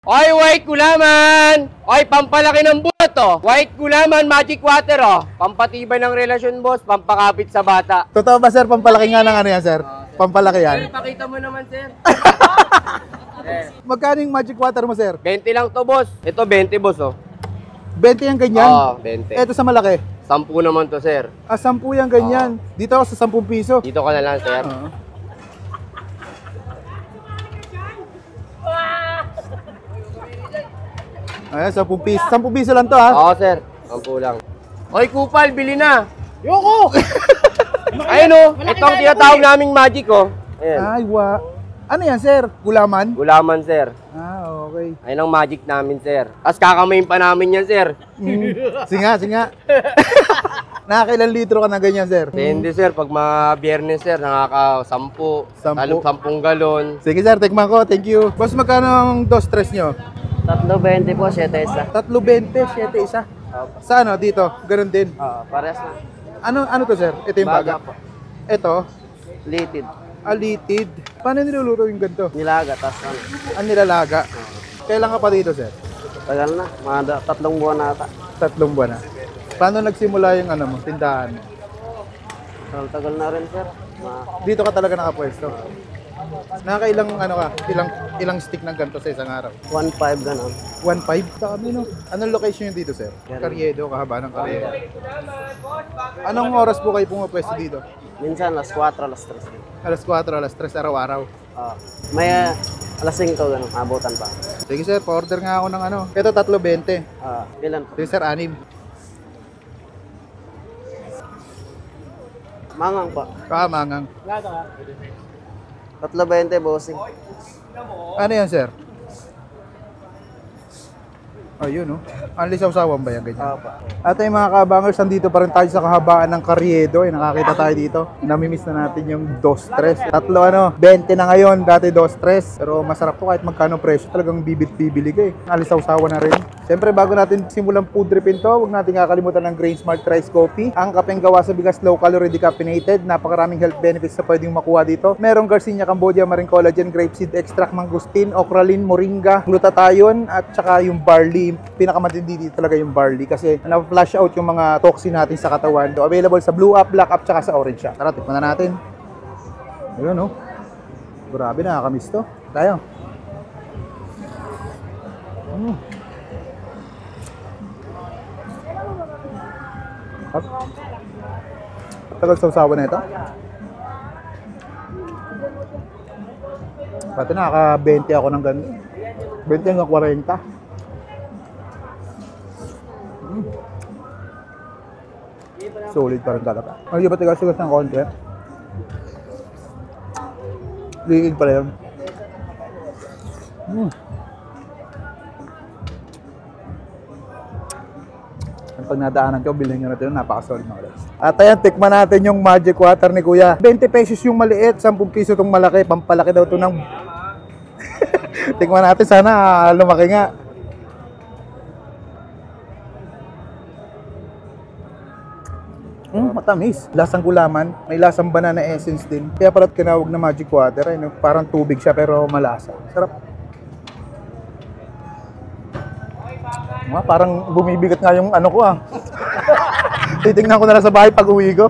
Oy, white gulaman! Oy, pampalaki ng buhat, oh. White gulaman, magic water, oh. Pampatibay ng relasyon, boss. Pampakapit sa bata. Totoo ba, sir? Pampalaki nga ng ano yan, sir? Pampalaki yan. Pakita mo naman, sir. Magkano yung magic water mo, sir? 20 lang to, boss. Ito, 20, boss, oh. 20 yung ganyan? Oo, 20. Ito sa malaki? 10 naman to, sir. 10 yung ganyan. Dito ako sa 10 piso. Dito ka na lang, sir. Ayan, 10 piso. 10 piso lang to, ha? Oo, sir. 10 lang. Oy, kupal, bili na. Yoko! Ayun, oh. Ito ang tinatawag naming magic, oh. Ayan. Ay, ano yan, sir? Gulaman? Gulaman, sir. Okay. Ayun ang magic namin, sir. Tapos kakamayin pa namin yan, sir. Singa. Nakakailan litro ka na ganyan, sir? Hindi, sir. Pag biyernes, sir, nakaka-10. 10 galon. Sige, sir. Tikman ko. Thank you. Boss, magkano ang dos tres nyo? 3.20 po, 7 isa. 3.20, 7 isa. Sa ano? Dito? Ganun din. Parehas na. Ano to, sir? Ito yung baga? Po. Ito? Litid. Alitid. Paano niluluto yung ganito? Nilaga, tas ano. Ang nilalaga. Kailan ka pa dito, sir? Tagal na, mga 3 buwan na ata. 3 buwan na. Paano nagsimula yung ano mo, tindahan mo? Tagal na rin, sir. Dito ka talaga nakapwesto. Nakakailang ano ka? Ilang stick ng ganito sa isang araw? 1.5 gano'n. 1.5? Dami, no? Anong location yung dito, sir? Carriedo, kahaba ng Carriedo. Anong oras po kayo pumapwesto dito? Minsan, alas 4, alas 3. Alas 4, alas 3 araw-araw. May alas 5 gano'n, abutan pa. Sige, sir, pa-order nga ako ng ano. Ito, 3.20. Ilan po? Sige, sir, 6. Mangang pa. Mangang. 3.20, bossing. Ano yan, sir? Ayun, no? Ang lisaw-sawan ba yan, ganyan? At ay mga kabangers, nandito pa rin tayo sa kahabaan ng Carriedo. Nakakita tayo dito. Namimiss na natin yung dos tres. 20 na ngayon, dati dos tres. Pero masarap po kahit magkano presyo. Talagang bibit-bibili ka eh. Ang lisaw-sawa na rin. Siyempre, bago natin simulang food tripin to, huwag natin kakalimutan ng Grain Smart Rice Coffee. Ang kapeng gawa sa bigas, low calorie, decaffeinated. Napakaraming health benefits na pwedeng makuha dito. Merong Garcinia Cambodia, Marine Collagen, Grapeseed Extract, Mangustin, Okralin, Moringa, Glutathione, at saka yung barley. Pinakamatindi dito talaga yung barley kasi na-flush out yung mga toxin natin sa katawan. So, available sa Blue Up, Black Up, tsaka sa Orange Up. Tara, tikman na natin. Ayun, no? Grabe, nakakamiss to. Tayo. Tagal sa usawa na ito. Pati nakaka-20 ako ng ganun. 20 hanggang 40. Solid pa rin talaga. Ang iba tigas-tigas ng konti. Liig pa rin. Pag nadaanan ko, bilhin nyo natin yun. Napaka-solid mga guys. At ayan, tikman natin yung magic water ni Kuya. 20 pesos yung maliit, 10 piso itong malaki. Pampalaki daw ito ng... Tikman natin, sana lumaki nga. Matamis. Lasang gulaman. May lasang banana essence din. Kaya pala't kinawag na magic water. Ay, parang tubig siya pero malasa. Sarap. Parang bumibigat nga yung ano ko. Titingnan ko na lang sa bahay pag uwi ko.